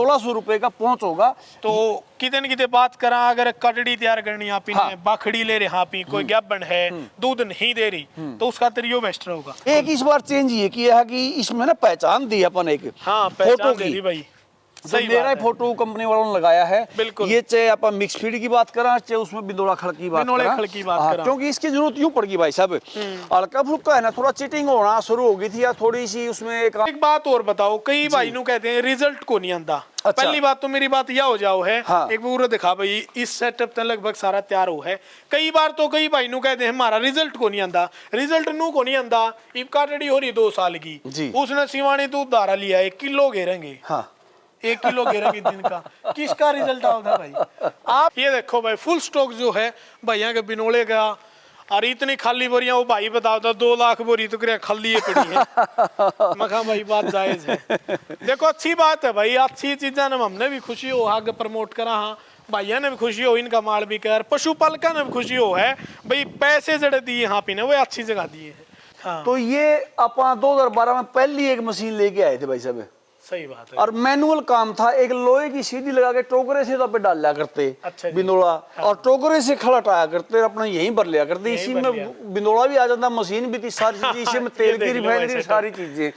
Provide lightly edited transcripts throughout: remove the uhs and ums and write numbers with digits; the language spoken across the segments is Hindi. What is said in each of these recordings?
1600 रुपए का पहुंच होगा। तो कितने कितने बात करा, अगर कटड़ी तैयार करनी आप हाँ। बाखड़ी ले रहे हाँ पी कोई गैबन है दूध नहीं दे रही तो उसका तरीयो बेस्ट होगा। एक इस बार चेंज ये किया है कि इसमें ना पहचान दी अपन एक हाँ फोटो पहचान दे की। दी भाई, सही मेरा ही फोटो कंपनी वालों ने लगाया है। बिल्कुल। ये चाहे आप मिक्स फीड की बात करा चाहे उसमें बिंदोड़ा खड़ की बात करा, क्योंकि इसकी जरूरत यूं पड़ गई भाई साहब, हल्का फुल्का है ना, थोड़ा चीटिंग होना शुरू हो गई थी या थोड़ी सी उसमें एक बात और बताओ, कई भाई नु कहते हैं रिजल्ट को नहीं आंदा। अच्छा। पहली बात तो मेरी बात यह हो जाओ है, हाँ। एक पूरा दिखा भाई इस सेटअप तक लगभग सारा तैयार हो है। कई बार तो कई भाई नु कहते हैं हमारा रिजल्ट को नहीं आंदा, रिजल्ट नु को नहीं आंदा। इब काटड़ी हो रही 2 साल की, उसने सिवानी दूध धारा लिया 1 किलो घेरेंगे। हाँ 1 किलो घेरेंगे दिन का, किसका रिजल्ट आता भाई? आप ये देखो भाई फुल स्टॉक जो है भैया के बिनोले का, और इतनी खाली बोरियां वो भाई बताओ तो 2 लाख बोरी तो खाली है पड़ी है। मखा भाई बात जायज है। देखो अच्छी बात है भाई, अच्छी चीजा ने हमने भी खुशी हो आगे प्रमोट करा, हाँ भैया ने भी खुशी हो, इनका माल भी कर, पशुपालका ने भी खुशी हो है भाई, पैसे जड़े दिए यहाँ पे वो अच्छी जगह दिए है। हाँ। तो ये अपना 2012 में पहली एक मशीन लेके आए थे भाई साहब। सही बात है। और मैनुअल काम था, एक लोहे की सीधी लगा के टोकरे से तो पे डाल लिया करते। अच्छा बिंदोड़ा। हाँ। और टोकरे से खड़ाया करते, अपना यहीं भर लिया करते। इसी में बिंदोड़ा भी आ जाता, मशीन भी थी, सारी चीजें इसी में तेल की रिफाइनरी सारी चीजें।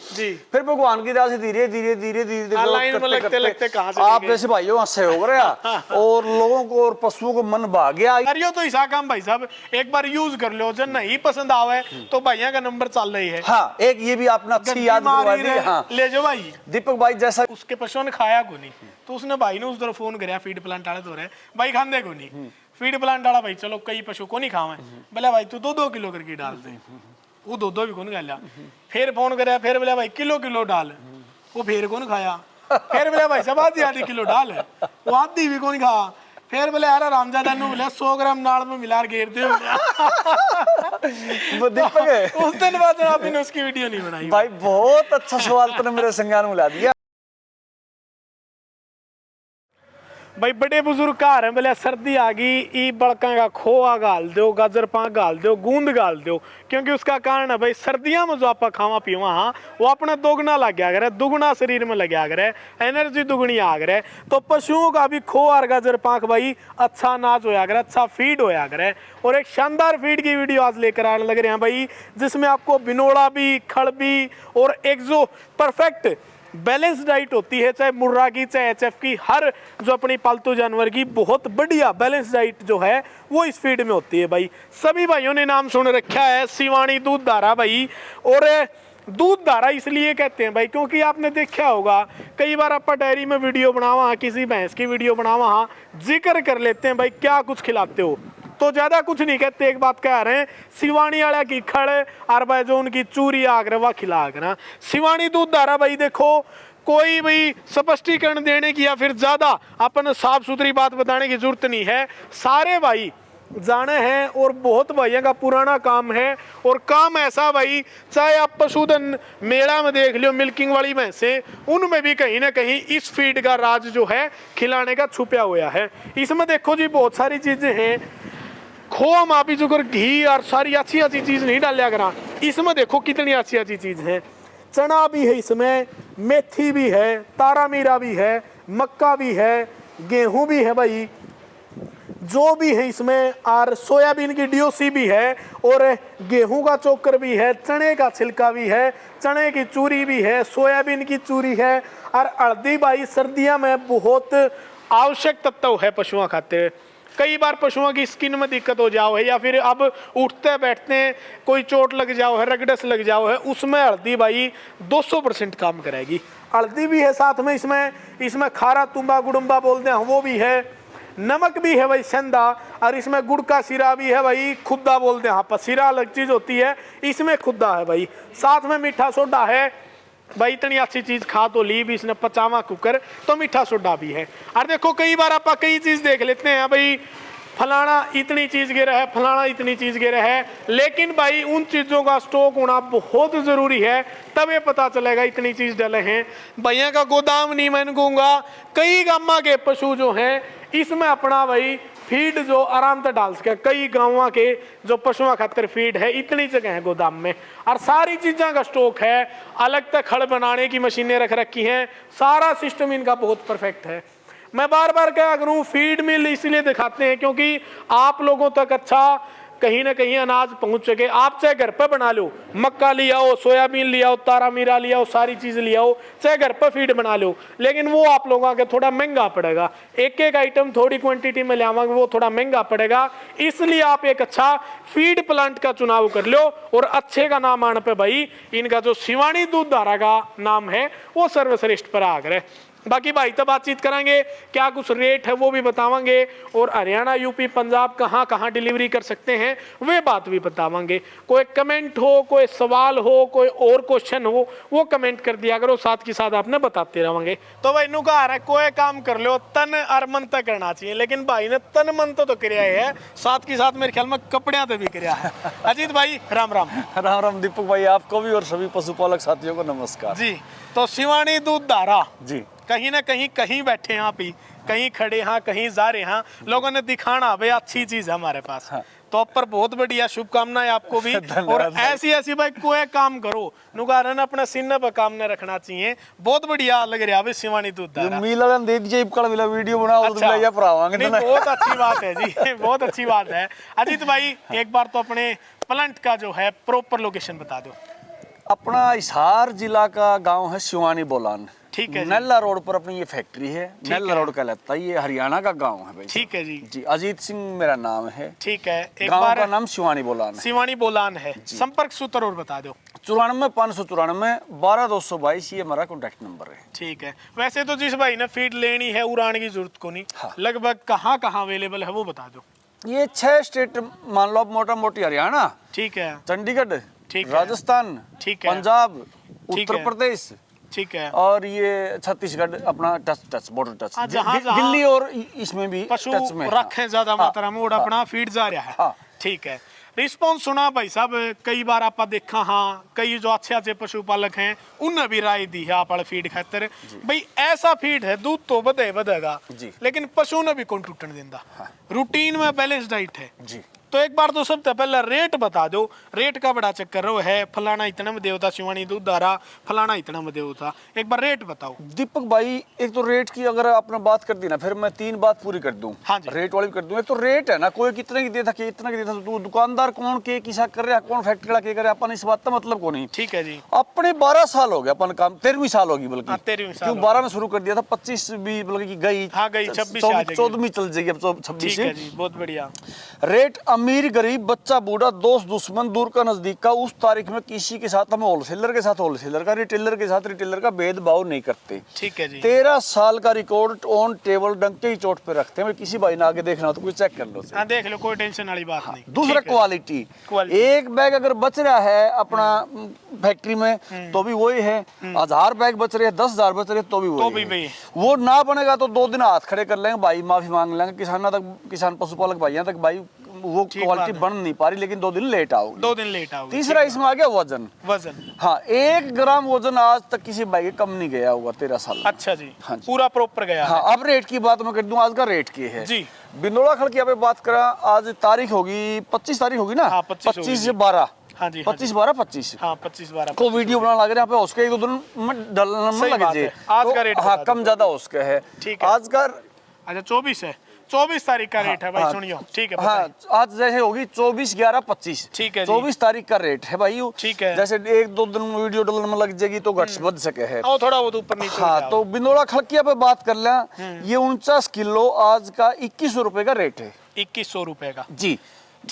फिर भगवान की दया से धीरे धीरे धीरे धीरे आप जैसे भाइयों सहयोग रहा और लोगों को और पशुओं को मन भाग गया। करियो तो ऐसा काम भाई साहब, एक बार यूज कर लो, जब नहीं पसंद आवे तो भैया का नंबर चल रही है। हाँ एक ये भी आपने अच्छी याद करवा दी। हाँ ले जाओ भाई। दीपक भाई जैसा उसके पशुओं ने खाया को नहीं, तो उसने भाई ने उस तरह फोन कराया फीड प्लांट वाले तो रहे भाई खाने को नहीं, फीड प्लांट वाला भाई चलो कई पशु को नहीं खावे, बोले भाई तू 2-2 किलो करके डाल दे, वो 2-2 भी कौन खा लिया। फिर फोन कराया, फिर बोले भाई किलो डाल, वो फिर कौन खाया। फिर बोले भाई सब आधी किलो डाल, वो आधी भी कौन खा। फिर बोले यार रामजादा ने बोले 100 ग्राम नाल में मिला घेर दे। उस दिन बाद आपने उसकी वीडियो नहीं बनाई भाई। बहुत अच्छा सवाल तुमने मेरे संज्ञान में ला दिया भाई। बड़े बुजुर्ग घर हैं, बोले सर्दी आ गई ई बड़का का खोआ गाल दो, गाजर पाक गाल दो, गूंद गाल दो, क्योंकि उसका कारण है भाई सर्दियां में जो आप खावा पीवा हाँ वो अपना दोगुना लग गया करे, दुगुना शरीर में लग गया करे, एनर्जी दुगुनी आ करे। तो पशुओं का भी खो और गाजर पाक भाई अच्छा अनाज होया करे, अच्छा फीड होया करे। और एक शानदार फीड की वीडियो आज लेकर आने लग रहे हैं भाई, जिसमें आपको बिनोड़ा भी, खड़ भी और एक जो परफेक्ट बैलेंस डाइट होती है, चाहे मुर्रा की चाहे एचएफ की, हर जो अपनी पालतू जानवर की बहुत बढ़िया बैलेंस डाइट जो है वो इस फीड में होती है भाई। सभी भाइयों ने नाम सुन रखा है सिवानी दूध धारा भाई। और दूध धारा इसलिए कहते हैं भाई क्योंकि आपने देखा होगा कई बार आप डेयरी में वीडियो बनावा, किसी भैंस की वीडियो बनावा, हाँ जिक्र कर लेते हैं भाई क्या कुछ खिलाते हो, तो ज्यादा कुछ नहीं कहते, एक बात कह रहे हैं सिवानी वाला की खड़ और भाई जो उनकी चूरी आकर वह खिला कर। सिवानी दूध धारा भाई देखो कोई भाई स्पष्टीकरण देने की या फिर ज्यादा अपन साफ सुथरी बात बताने की जरूरत नहीं है, सारे भाई जाने हैं और बहुत भाइयों का पुराना काम है। और काम ऐसा भाई चाहे आप पशुधन मेला में देख लो मिल्किंग वाली भैंसे, उनमें भी कहीं ना कहीं इस फीड का राज जो है खिलाने का छुपा हुआ है। इसमें देखो जी बहुत सारी चीजें हैं, खोआ मापी चुकर घी और सारी अच्छी अच्छी चीज नहीं डालिया करा, इसमें देखो कितनी अच्छी अच्छी चीज है। चना भी है इसमें, मेथी भी है, तारा मीरा भी है, मक्का भी है, गेहूं भी है भाई, जो भी है इसमें, और सोयाबीन की डीओसी भी है, और गेहूं का चोकर भी है, चने का छिलका भी है, चने की चूरी भी है, सोयाबीन की चूरी है, और हल्दी भाई सर्दियों में बहुत आवश्यक तत्व है पशुओं खाते। कई बार पशुओं की स्किन में दिक्कत हो जाओ है या फिर अब उठते बैठते हैं कोई चोट लग जाओ है, रगड़स लग जाओ है, उसमें हल्दी भाई 200% काम करेगी। हल्दी भी है साथ में इसमें खारा तुम्बा गुड़ुम्बा बोलते हैं वो भी है, नमक भी है भाई सेंधा, और इसमें गुड़ का सिरा भी है भाई, खुद्दा बोलते हैं, हाँ सिरा अलग चीज होती है, इसमें खुद्दा है भाई, साथ में मीठा सोडा है भाई। इतनी अच्छी चीज खा तो ली भी इसने 50वां कुकर, तो मीठा सोडा भी है। और देखो कई बार आप कई चीज देख लेते हैं भाई फलाना इतनी चीज गिरा है, फलाना इतनी चीज गिरा है, लेकिन भाई उन चीजों का स्टॉक होना बहुत जरूरी है, तब ये पता चलेगा इतनी चीज डले हैं। भैया का गोदाम नहीं मैं कहूंगा, कई गामा के पशु जो हैं इसमें अपना भाई फीड जो आराम से डाल सके। कई गाँव के जो पशुओं खातिर फीड है इतनी जगह है गोदाम में, और सारी चीज़ों का स्टॉक है, अलग तक खड़ बनाने की मशीनें रख रखी हैं, सारा सिस्टम इनका बहुत परफेक्ट है। मैं बार बार क्या करूं, फीड मिल इसलिए दिखाते हैं क्योंकि आप लोगों तक अच्छा कहीं ना कहीं अनाज पहुंच सके। आप चाहे घर पर बना लो, मक्का ले आओ, सोयाबीन ले आओ, तारा मीरा ले आओ, सारी चीज़ ले आओ, चाहे घर पर फीड बना लो, लेकिन वो आप लोगों के थोड़ा महंगा पड़ेगा। एक एक आइटम थोड़ी क्वांटिटी में ले आवांगे, वो थोड़ा महंगा पड़ेगा। इसलिए आप एक अच्छा फीड प्लांट का चुनाव कर लो, और अच्छे का नाम आने पे भाई इनका जो शिवानी दूध धारा का नाम है वो सर्वश्रेष्ठ पर आकर है। बाकी भाई तो बातचीत करेंगे, क्या कुछ रेट है वो भी बतावांगे, और हरियाणा यूपी पंजाब कहाँ कहाँ डिलीवरी कर सकते हैं वे बात भी बतावांगे। कोई कमेंट हो, कोई सवाल हो, कोई और क्वेश्चन हो, वो कमेंट कर दिया करो, साथ के साथ आपने बताते रहेंगे। तो भाई नु कहा रहा है कोई काम कर लो तन और मन तक करना चाहिए, लेकिन भाई ने तन मन तो किया है, साथ के साथ मेरे ख्याल में कपड़े तो भी किया है। अजीत भाई राम राम। राम राम दीपक भाई, आपको भी और सभी पशुपालक साथियों को नमस्कार जी। तो शिवानी दूध धारा जी, कहीं ना कहीं बैठे हैं आप ही, कहीं खड़े हैं, कहीं जा रहे हैं, लोगों ने दिखाना भाई अच्छी चीज है हमारे पास। हाँ। तो पर बहुत बढ़िया शुभकामनाएं आपको भी। और ऐसी ऐसी भाई कोई काम करो, नुगारन अपने सीने पर काम न रखना चाहिए। बहुत बढ़िया लग रहा है शिवानी दूध धारा। मिला देख जे कल मिला वीडियो बनाओ तो मिला या भरावांगे नहीं, बहुत अच्छी बात है जी, बहुत अच्छी बात है। अजीत भाई एक बार तो अपने प्लांट का जो है प्रॉपर लोकेशन बता दो। अपना हिसार जिला का गांव है शिवानी बोलान, ठीक है जी। नल्ला रोड पर अपनी ये फैक्ट्री है, नल्ला रोड का लगता है, ये हरियाणा का गांव है भाई। ठीक है जी। जी, अजीत सिंह मेरा नाम है। ठीक है, एक गांव बार का नाम शिवानी बोलान है। शिवानी बोलान है। संपर्क सूत्र और बता दो। 94 594 12222 ये हमारा कॉन्टैक्ट नंबर है। ठीक है। वैसे तो जिस भाई ने फीड लेनी है उड़ान की जरूरत को नहीं, हाँ। लगभग कहाँ कहाँ अवेलेबल है वो बता दो। ये 6 स्टेट मान लो, मोटा मोटी हरियाणा, ठीक है, चंडीगढ़, ठीक है, राजस्थान, ठीक है, पंजाब, ठीक उत्तर है, प्रदेश, ठीक है, और ये छत्तीसगढ़ अपना टच बॉर्डर टच, जहाँ दिल्ली और इसमें भी पशु टच में रखें ज्यादा मात्रा में और अपना फीड जा रहा है। हाँ। ठीक है। रिस्पॉन्स सुना भाई साहब, कई बार आप देखा, हाँ कई जो अच्छे अच्छे पशुपालक हैं उनने भी राय दी है आप वाले फीड खातर भाई ऐसा फीड है दूध तो बढ़ेगा लेकिन पशु ने भी कौन टूटने देंदा। हाँ। रूटीन में बैलेंस डाइट है जी। तो एक बार तो सबसे पहले रेट बता दो। रेट का बड़ा चक्कर रो है, फलाना इतना में देवता शिवानी दूध धारा, फलाना इतना में देवता, एक बार रेट बताओ। दीपक भाई एक तो रेट की अगर आपने बात कर दी ना, फिर मैं 3 बात पूरी कर दूं। हाँ जी। रेट वाली भी कर दूं। एक तो रेट है ना, कोई कितने की देता कि इतना की देता, तो दुकानदार कौन के किसा कर रहा, कौन फैक्ट्री वाला के कर रहा, अपन इस बात का मतलब को नहीं। ठीक है जी। अपने 12 साल हो गए अपन काम, 13वीं साल होगी बल्कि। 13वीं साल। क्यों 12 में शुरू कर दिया था, 25 भी बल्कि गई। हाँ गई, 26 आ जाएगी। 14वीं चल जाएगी अब, 26 ठीक है जी, बहुत बढ़िया। रेट अमीर गरीब बच्चा बूढ़ा दोस्त दुश्मन दूर का नजदीक का, उस तारीख में किसी के साथ हम होलसेलर के साथ होलसेलर का, रिटेलर के साथ रिटेलर का भेदभाव नहीं करते। ठीक है जी। 13 साल का रिकॉर्ड ऑन टेबल डंके ही चोट पे रखते हैं। किसी भाई ने आगे देखना हो तो कोई चेक कर लो। हाँ देख लो, कोई टेंशन वाली बात नहीं। दूसरा क्वालिटी, एक बैग अगर बच रहा है अपना फैक्ट्री में तो भी वही है, 1000 बैग बच रहे हैं, 10,000 बच रहे हैं तो भी वही है। वो ना बनेगा तो 2 दिन हाथ खड़े कर लेंगे भाई, माफी मांग लेंगे किसान पशुपालक भाइयों तक, भाई वो क्वालिटी बन नहीं पा रही, लेकिन 2 दिन लेट आओगे। 2 दिन लेट आओगे। तीसरा इसमें आ गया वजन। हाँ, 1 ग्राम वजन आज तक किसी भाई के कम नहीं गया होगा 13 साल। अच्छा जी। हाँ जी। पूरा प्रॉपर गया। हाँ, अब रेट की बात मैं कर दूं, आज का रेट की है जी। बिंदोला खल की आप बात करा, आज तारीख होगी 25 तारीख होगी ना। हाँ, 25 से 12। हाँ जी। 25-12-25 हाँ 25-12 को वीडियो बनाना लग रहा है यहाँ पे, उसके 1-2 दिन में डालना लगे। आज का रेट हाँ कम ज्यादा उसका है। ठीक है। आज का अच्छा 24 है, 24 तारीख का रेट है भाई, सुनियो। ठीक है। हाँ, आज जैसे होगी 24-11-25। ठीक है। 24 तारीख का रेट है भाई। ठीक है। जैसे 1-2 दिन वीडियो डालने में लग जाएगी तो घट बच सके है। थोड़ा बहुत ऊपर नीचे। हाँ, तो बिंदोला खलकिया पे बात कर लें, ये 49 किलो आज का 2100 रुपए का रेट है। 2100 रुपए का जी।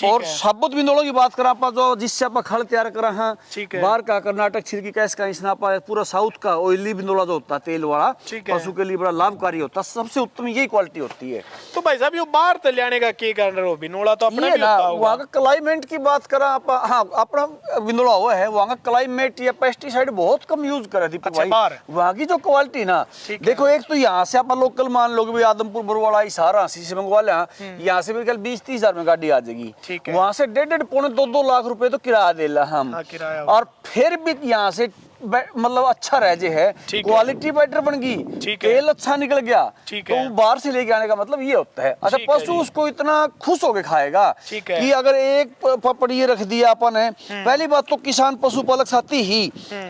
और साबुत बिंदोलों की बात करा आप, जो जिससे आप खल तैयार करा है, बाहर का कर्नाटक छिड़की कैस का इसना पूरा साउथ का ऑयली बिंदोला जो होता है तेल वाला, पशु के लिए बड़ा लाभकारी होता है, सबसे उत्तम यही क्वालिटी होती है। तो भाई साहब ये बाहर तो लाने का क्या कारण हो, बिंदोला तो अपना भी होता होगा। वहाँ का क्लाइमेट की बात करा आप, हाँ अपना बिंदोला हुआ है, वहाँ का क्लाइमेट या पेस्टिसाइड बहुत कम यूज करे दीपक भाई। वहाँ की जो क्वालिटी ना, देखो एक तो यहाँ से आप लोकल मान लो कि आदमपुर बरवाड़ा हिसार से मंगवा लें, यहाँ से मेरे ख्याल 20-30 हजार में गाड़ी आ जाएगी। वहाँ से 1.5-1.5 पौने 2-2 लाख रुपए तो किराया दे ला हम। किराया। और फिर भी यहाँ से मतलब अच्छा रह जे है, ठीक है। क्वालिटी बेटर बन गई, ठीक है। तेल अच्छा निकल गया, ठीक तो है। बाहर से लेके आने का मतलब ये होता है। अच्छा ठीक है पशु जी। उसको इतना खुश होके खाएगा ठीक है। कि अगर एक पपड़ी रख दिया अपन है, पहली बात तो किसान पशुपालक साथी ही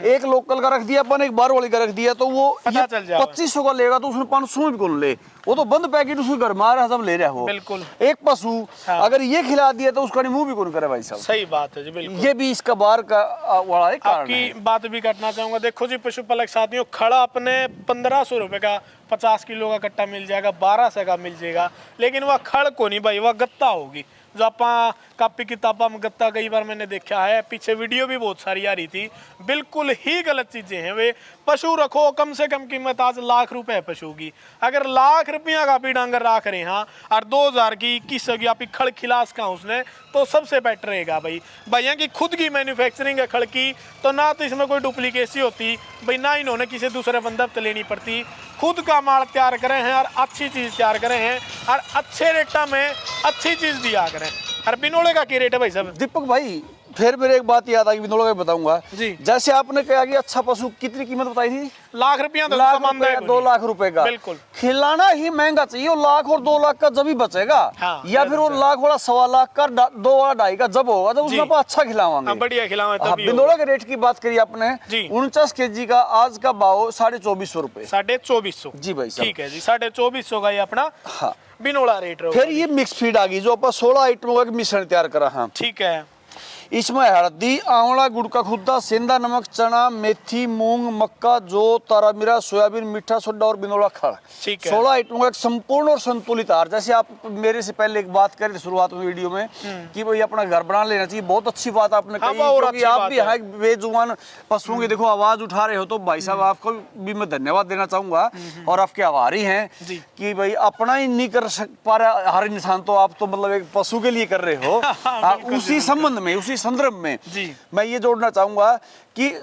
एक लोकल का रख दिया अपन, एक बाहर वाले का रख दिया, तो वो पता चल जाएगा। 2500 का लेगा तो उसने 500 भी कौन ले, वो तो बंद पैकेट उसके घर में आ रहा है, सब ले रहा हो। बिल्कुल। एक पशु हाँ। अगर ये खिला दिया तो उसका मुंह भी कौन करे भाई साहब। सही बात है जी, बिल्कुल। ये भी इसका बाहर का बड़ा एक कारण आपकी है। बात भी काटना चाहूंगा। देखो जी पशुपालक साथियों, खड़ा अपने 1500 रुपए का 50 किलो का कट्टा मिल जाएगा, 1200 का मिल जाएगा, लेकिन वह खड़ को नहीं भाई, वह गत्ता होगी। जो आप कापी किताबा में गत्ता कई बार मैंने देखा है, पीछे वीडियो भी बहुत सारी आ रही थी, बिल्कुल ही गलत चीजें हैं वे। पशु रखो, कम से कम कीमत आज लाख रुपए है पशु की। अगर लाख रुपया का भी डांगर रख रहे हैं और 2000 की 2100 की आप खड़ खिलास का उसने, तो सबसे बेटर रहेगा भाई। भैया की खुद की मैन्युफैक्चरिंग है खड़ की, तो ना तो इसमें कोई डुप्लीकेसी होती भाई, ना इन्होंने किसी दूसरे बंदर से लेनी पड़ती। खुद का माल तैयार करे हैं और अच्छी चीज तैयार करे हैं और अच्छे रेटा में अच्छी चीज दिया करें। और बिनोले का क्या रेट है भाई साहब? दीपक भाई फिर मेरे एक बात याद आ गई, बिनोले का बताऊंगा जी। जैसे आपने कहा कि अच्छा पशु कितनी कीमत बताई थी? लाख रुपया, लाख रुपए, 2 लाख रुपए का। बिल्कुल। खिलाना ही महंगा चाहिए, वो लाख और 2 लाख का जब ही बचेगा। हाँ, या फिर वो लाख वाला 1.25 लाख का 2 वाला 2.5 का जब होगा, जब उसमें आप अच्छा खिलावांगे। हाँ, बढ़िया खिलावा हाँ, तभी बिंदोला के रेट की बात करी आपने, जी। 49 kg का आज का भाव 2450 रुपए। 2450 जी भाई साहब। ठीक है जी, 2450 का ये अपना हाँ। बिनोला रेट रहेगा। फिर ये मिक्स फीड आ गई जो अपन 16 आइटमों का मिश्रण तैयार करा। हाँ ठीक है। इसमें हल्दी, आंवला, गुड़ का खुद्दा, सेंधा नमक, चना, मेथी, मूंग, मक्का, जौ, तारा मीरा, सोयाबीन, मीठा सोडा और बिनोला खड़। ठीक है। 16 आइटमों का एक संपूर्ण और संतुलित आहार। जैसे आप मेरे से पहले एक बात करी थी शुरुआत में वीडियो में कि भाई अपना घर बना लेना चाहिए, बहुत अच्छी बात आपने हाँ, कही, और क्योंकि अच्छी आप बात भी है। यहाँ बेजुबान पशुओं की देखो आवाज उठा रहे हो, तो भाई साहब आपको भी मैं धन्यवाद देना चाहूंगा और आपके आभारी हैं जी। कि भाई अपना ही नहीं कर पा रहा हर इंसान, तो आप तो मतलब एक पशु के लिए कर रहे हो। बिल्कुल, उसी संबंध में, उसी संदर्भ में जी। मैं ये जोड़ना चाहूंगा कि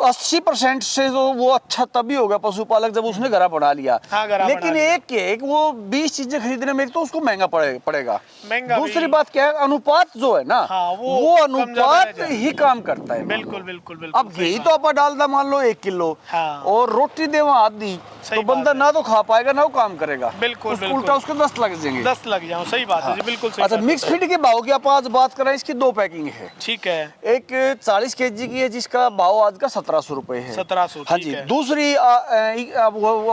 80% से तो वो अच्छा तभी होगा पशुपालक जब उसने घरा बना लिया। हाँ, घरा लेकिन बना लिया। एक के एक वो 20 चीजें खरीदने में तो उसको महंगा पड़ेगा। महंगा दूसरी भी। बात क्या है, अनुपात जो है ना, हाँ, वो वो कम ज्यादा रह अनुपात जाए। ही काम करता है। बिल्कुल बिल्कुल बिल्कुल। अब घी तो आप डालदा मान लो 1 किलो हाँ। और रोटी देवा आधी, सही तो बंदा बात है। ना तो खा पाएगा ना वो काम करेगा। बिल्कुल, उसको बिल्कुल। उल्टा उसके 10 लग जाएंगे। 10 लग जाओ, सही बात है जी, बिल्कुल सही अच्छा बात मिक्स है। फीड के भाव की आप आज बात कर रहे हैं, इसकी 2 पैकिंग है। ठीक है। एक 40 kg की है जिसका भाव आज का 1700 रुपए है। 1700, हाँ ठीक जी। है। दूसरी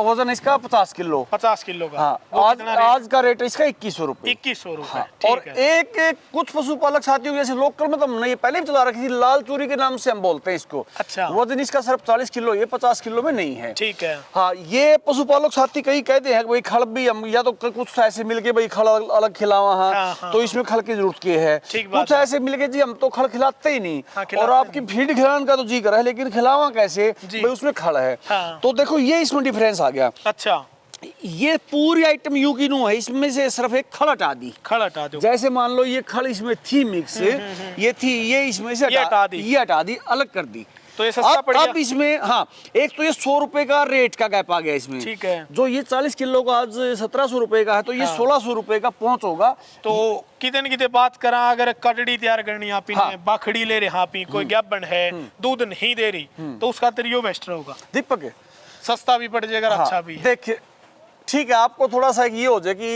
वजन इसका 50 किलो। 50 किलो का। हाँ वो आज कितना रेट? आज का रेट इसका 2100 रुपए। 2100 रुपए। हाँ, और ठीक है। एक कुछ पशुपालक साथियों जैसे लोकल में तो हमने ये पहले भी चला रखी थी, लाल चूरी के नाम से हम बोलते हैं इसको। अच्छा। वजन इसका सिर्फ 40 किलो, ये 50 किलो में नहीं है। ठीक है। हाँ, ये पशुपालक साथी कई कहते हैं कि भाई खड़ भी हम या तो कुछ ऐसे मिलके भाई खड़ अलग खिलावा। हाँ, हाँ, हाँ, तो इसमें खड़ की जरूरत की है। ठीक बात कुछ है। ऐसे मिलके जी हम तो खड़ खिलाते ही नहीं, हाँ, और खिलाते आपकी फीड खिलाने का तो जी कर है, लेकिन खिलावा कैसे जी। भाई उसमें खड़ है। हाँ। तो देखो ये इसमें डिफरेंस आ गया। अच्छा, ये पूरी आइटम यू की नू है, इसमें से सिर्फ एक खड़ हटा दी। खड़ हटा दो। जैसे मान लो ये खड़ इसमें थी मिक्स, ये थी, ये इसमें से ये हटा दी। ये हटा दी, अलग कर दी। तो ये सस्ता पड़ गया। अब इसमें हाँ, एक तो ये 100 रुपए का रेट का गैप आ गया इसमें। ठीक है। जो ये 40 किलो का आज 1700 रुपए का है, तो ये हाँ। 1600 रुपए का पहुंच होगा। तो कितने कितने बात करा, अगर कटड़ी तैयार करनी आप हाँ। ने बाखड़ी ले रहे हाँ पी, कोई गैबन है दूध नहीं दे रही, तो उसका तरीयो बेस्ट होगा। दीपक है। सस्ता भी पड़ जाएगा, हाँ, अच्छा भी है। देखिए ठीक है, आपको थोड़ा सा ये हो जाए कि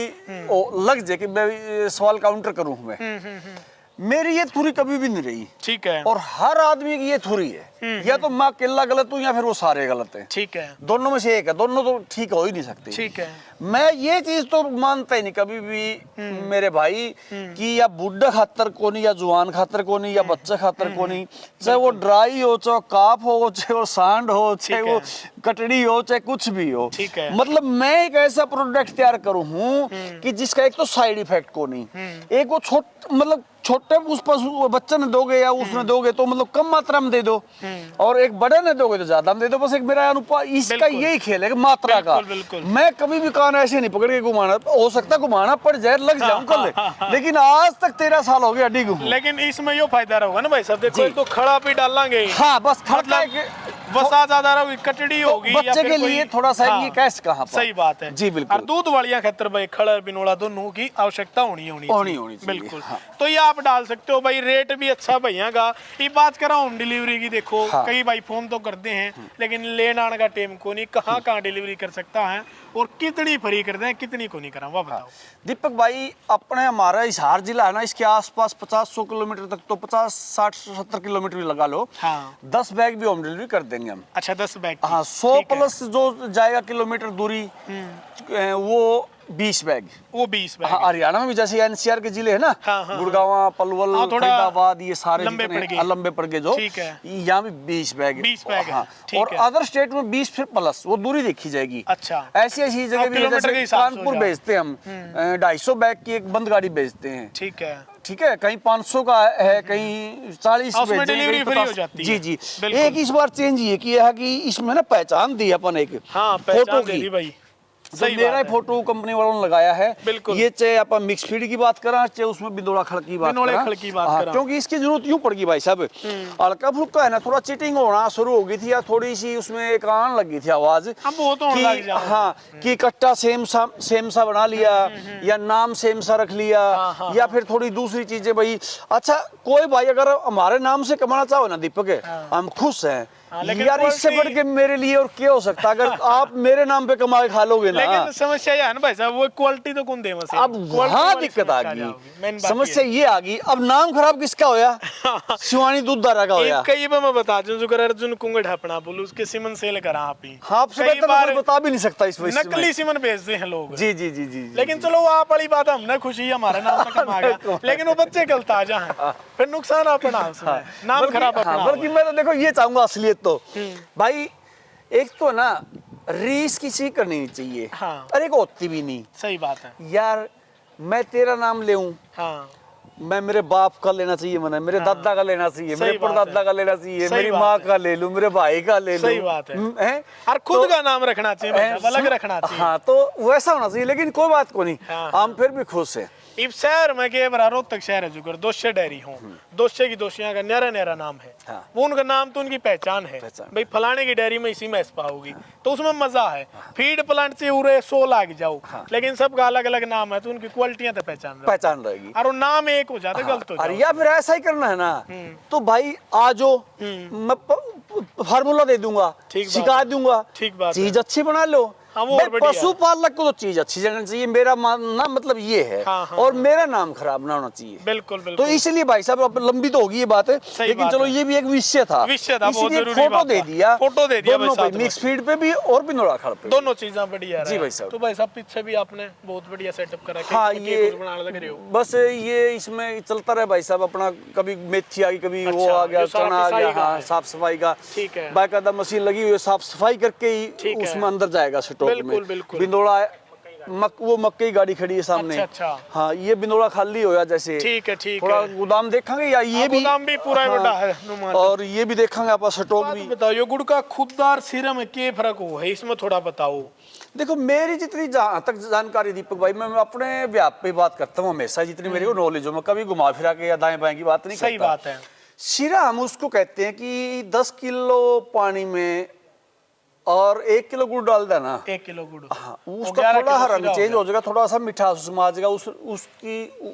लग जाए कि मैं ये सवाल काउंटर करूं मैं। मेरी ये थुरी कभी भी नहीं रही, ठीक है। और हर आदमी की ये थुरी है। या तो मैं अकेला गलत हूँ या फिर वो सारे गलत हैं। ठीक है। दोनों में से एक है, दोनों तो ठीक हो ही नहीं सकते। ठीक है। मैं ये चीज तो मानता ही नहीं कभी भी मेरे भाई कि या बुढ़ा खातर को नहीं, या जुआन खातर को नहीं, या बच्चा खातर को नहीं, चाहे वो ड्राई हो, चाहे काफ हो, चाहे वो सांड हो, चाहे ठीक वो है। कटड़ी हो, चाहे कुछ भी हो। ठीक है। मतलब मैं एक ऐसा प्रोडक्ट तैयार करूं हूं कि जिसका एक तो साइड इफेक्ट को नहीं, एक वो मतलब छोटे उस पशु बच्चे ने दोगे या उसने दोगे तो मतलब कम मात्रा में दे दो, और एक बड़े ने दोगे तो ज्यादा में दे दो। बस एक मेरा अनुपात इसका बिल्कुल। यही खेल है कि मात्रा का। बिल्कुल, बिल्कुल। मैं कभी भी कान ऐसे नहीं पकड़ के घुमाना, हो सकता है घुमाना पड़ जाए, लग जाऊं कल, लेकिन आज तक 13 साल हो गए अड्डी घूम। लेकिन इसमें यो फायदा रहेगा ना भाई साहब, देखो एक तो खड़ा भी डालेंगे। हाँ बस खड़का मतलब वसा ज्यादा रहोगी, कटड़ी होगी या बच्चे फिर के कोई- लिए थोड़ा सा हाँ, ये कैस कहाँ पर। सही बात है जी बिल्कुल। और दूध वालियां खतर भाई खड़ बिनोला दोनों की आवश्यकता होनी होनी चाहिए, बिल्कुल। हाँ। तो ये आप डाल सकते हो भाई, रेट भी अच्छा भैया का। ये बात करा होम डिलीवरी की, देखो हाँ। कई भाई फोन तो करते हैं लेकिन लेन आने का टाइम को नहीं, कहाँ डिलीवरी कर सकता है और कितनी फ्री करते हैं कितनी को नहीं करा, वह बताओ। दीपक भाई अपने हमारा हिसार जिला है ना, इसके आसपास 50-100 किलोमीटर तक, तो 50-60-70 किलोमीटर भी लगा लो। हाँ 10 बैग भी होम डिलीवरी कर देंगे हम। अच्छा 10 बैग की। हाँ 100 ठीक है। प्लस जो जाएगा किलोमीटर दूरी वो 20 बैग। वो 20 बैग हाँ हरियाणा में भी जैसे एनसीआर के जिले है ना, हाँ, गुड़गांव, पलवल, हाँ, थोड़ा फरीदाबाद, ये सारे लंबे जितने पड़ गए। हैं, लंबे पड़ गए जो, ठीक है। यहाँ भी 20 बैग 20 बैग है, हाँ। ठीक और है। अदर स्टेट में 20 फिर प्लस वो दूरी देखी जाएगी। अच्छा ऐसी ऐसी जगह अब भी है, किलोमीटर के जैसे हिसाब से हो कानपुर जाए। भेजते हैं हम 250 बैग की एक बंद गाड़ी भेजते हैं। ठीक है। ठीक है, कहीं 500 का है, कहीं 40 उसमें भेजेंगे, डिलीवरी कहीं फ्री हो 50। जाती है। जी जी। बिल्कुल। एक इस बार चेंज ये किया है कि इसमें ना पहचान दी अपन एक हाँ फोटो पहचान दे की। दी भाई, जो सही मेरा बात ही है। फोटो कंपनी वालों ने लगाया है। बिल्कुल। ये चाहे अपन मिक्स फीड की बात करा, चाहे उसमें बिंदोड़ा खड़ की बात बिनोले करा। खड़ की बात हाँ, करा। क्योंकि इसकी जरूरत यूं पड़ गई भाई साहब, हल्का फुल्का है ना, थोड़ा चीटिंग होना शुरू हो गई थी, या थोड़ी सी उसमें एक आने लगी थी आवाज अब वो तो होने लग कि जाओ। हाँ कि कट्टा सेम सा बना लिया, या नाम सेम सा रख लिया, हाँ, या फिर थोड़ी दूसरी चीजें भाई। अच्छा कोई भाई अगर हमारे नाम से कमाना चाहो ना दीपक, हम खुश हैं लेकिन यार, इससे quality- बढ़ के मेरे लिए और क्या हो सकता है, अगर आप मेरे नाम पे कमा के खा लोगे ना। लेकिन समस्या ये है ना भाई साहब, वो क्वालिटी तो कौन दे मसे, अब वहां दिक्कत आ गई, समस्या ये आ गई, अब नाम खराब किसका होया? शिवानी दूधधारा का होया। कई बार मैं बता दूं, जो अर्जुन कुंगड़ अपना बोलू उसके सिमन सेल करा आप ही। हाँ आपसे कई बेहतर बार कोई बता भी नहीं सकता इस वजह से। नकली सिमन भेजते हैं लोग। जी जी जी जी। लेकिन चलो आप वाली बात हमने खुशी हमारे नाम पे कमा गया, लेकिन वो बच्चे कल ताजा हैं, फिर नुकसान अपना उसमें, नाम खराब अपना। बल्कि मैं तो देखो ये चाहूंगा असलियत तो भाई, एक तो ना रीस किसी करनी नहीं चाहिए, हाँ। अरे को होती भी नहीं सही बात है। यार। मैं तेरा नाम ले, हाँ मैं मेरे बाप का लेना चाहिए, मैंने मेरे दादा का लेना चाहिए, सही मेरे बात परदादा है। का लेना चाहिए, सही मेरी बात माँ है। का ले लूं, मेरे भाई का ले लूं। सही बात है। हैं? और खुद तो- का नाम रखना चाहिए भाई साहब, अलग रखना चाहिए। हाँ तो वैसा होना चाहिए, लेकिन कोई बात को नहीं, हाँ, हम फिर भी खुश हैं। इब शहर में के बरा रोहतक शहर है जुगर दोषे डेयरी हूँ, दोषे की दोषियां का न्यारा न्यारा नाम है। हाँ। वो उनका नाम तो उनकी पहचान है पहचान। भाई, फलाने की डेयरी में इसी में स्पा होगी, तो उसमें मजा है। फीड प्लांट से उरे 100 लाग जाओ, लेकिन सबका अलग अलग नाम है, तो उनकी क्वालिटियां तो पहचान रहेगी। और वो नाम एक हो जाता गलत हो और जाता। या फिर ऐसा ही करना है ना, तो भाई आ जाओ, मैं फार्मूला दे दूंगा, ठीक बात सिखा है। दूंगा, ठीक बात चीज अच्छी बना लो। हाँ, वो भाई, और बढ़िया। पशुपालक को तो चीज अच्छी जानी चाहिए, मेरा मानना मतलब ये है। हाँ, हाँ, और मेरा नाम खराब ना होना चाहिए। बिल्कुल तो बिल्कुल। इसलिए भाई साहब अब लंबी तो होगी ये बात है, सही लेकिन बात चलो है। ये भी एक विषय था, विषय था, बहुत इसलिए जरूरी फोटो बात दे था। दिया, फोटो दे दिया भाई दोनों पे, साथ में। मिक्स फीड पे भी और बिनोड़ा खड़ पे। दोनों चीजें बढ़िया जी भाई साहब। तो भाई साहब पीछे भी आपने बहुत बढ़िया सेटअप करा है। हाँ कि ये कुछ बनाने लग रहे हो। बस ये इसमें चलता रहे भाई साहब अपना, कभी मेथी आ गई, कभी वो अच्छा, आ गया, जो सारा चना आ गया, पिसाई का हाँ है। साफ सफाई का। ठीक है। बाकायदा मशीन लगी हुई है, साफ सफाई करके ठीक ही है। उसमें अंदर जाएगा स्टॉक में। बिल्कुल, बिल्कुल। बिंदोड़ा वो मक्के की गाड़ी खड़ी है सामने। अच्छा, अच्छा। हाँ ये बिंदोड़ा खाली होया जैसे। ठीक है, ठीक थोड़ा है। गोदाम देखेंगे, या ये भी गोदाम भी पूरा बड़ा है, नुमान। और ये भी देखेंगे आप स्टॉक बात भी। बताओ, ये गुड़ का खुददार सीरम में क्या फर्क हो है, इसमें थोड़ा बताओ। देखो मेरी जितनी जहाँ तक जानकारी दीपक भाई, मैं अपने व्याप पे बात करता हूँ हमेशा, जितनी मेरी को नॉलेज हो, मैं कभी घुमा फिरा के या दाएं बाएं की बात नहीं करता। सही बात है। शीरा हम उसको कहते हैं कि 10 किलो पानी में और 1 किलो गुड़ डाल देना। 1 किलो गुड़, हाँ, और उसका 11 थोड़ा किलो रंग सीरा चेंज गया। हो जाएगा, थोड़ा सा मिठास उसमें आ जाएगा,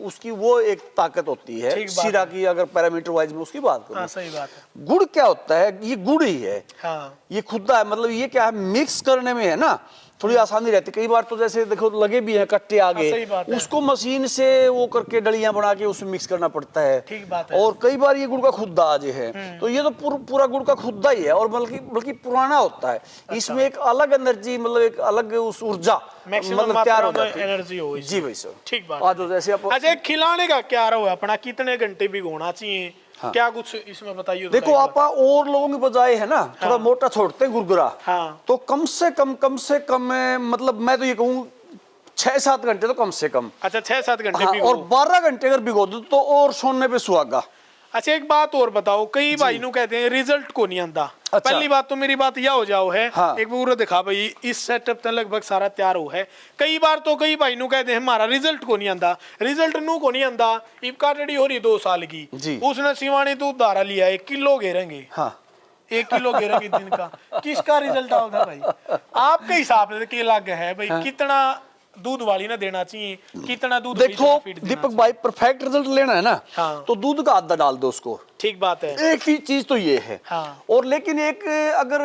उसकी वो एक ताकत होती है ठीक बात शीरा है। की, अगर पैरामीटर वाइज में उसकी बात करूं। हाँ सही बात है। गुड़ क्या होता है, ये गुड़ ही है, हाँ ये खुदा है, मतलब ये क्या है, मिक्स करने में है ना थोड़ी आसानी रहती है। कई बार तो जैसे देखो लगे भी हैं कट्टे आगे, सही बात है। उसको मशीन से वो करके डलियां बना के उसमें मिक्स करना पड़ता है। ठीक बात है। और कई बार ये गुड़ का खुद्दा आज है, तो ये तो पूरा गुड़ का खुद्दा ही है, और बल्कि पुराना होता है। इसमें एक अलग एनर्जी, मतलब एक अलग उस ऊर्जा मैक्सिमम मतलब तैयार हो मात्रा में जाती है। एनर्जी हो इसमें। जी भाई सर। ठीक बात आज जैसे आप अच्छा, खिलाने का क्या रहो है अपना, कितने घंटे भिगोना चाहिए, क्या कुछ इसमें बताइए। देखो आप और लोगों के बजाय है ना, थोड़ा मोटा छोड़ते हैं गुरगुरा, हाँ। तो कम से कम मतलब मैं तो ये कहूँ 6-7 घंटे तो कम से कम। अच्छा 6-7 घंटे हाँ, भिगो। और 12 घंटे अगर भिगो दो तो और सोने पे सुहागा। अच्छा एक बात और बताओ, कई भाई नु कहते हैं रिजल्ट को नहीं आंदा। अच्छा। पहली बात तो मेरी बात यह हो जाओ है, हाँ। एक पूरा दिखा भाई, इस सेटअप तक लगभग सारा तैयार हो है। कई बार तो कई भाई नु कहते हैं हमारा रिजल्ट को नहीं आंदा, रिजल्ट नु को नहीं आंदा। इब काटड़ी हो रही 2 साल की, जी। उसने सिवानी दूध धारा लिया 1 किलो घेरेंगे, हाँ 1 किलो घेरेंगे दिन का, किसका रिजल्ट आओगे भाई? आपके हिसाब से क्या लग है भाई, कितना दूध वाली ना देना चाहिए, कितना दूध? देखो दीपक भाई, परफेक्ट रिजल्ट लेना है ना, हाँ। तो दूध का आधा डाल दो उसको। ठीक बात है। एक ही चीज तो ये है। हाँ। और लेकिन एक अगर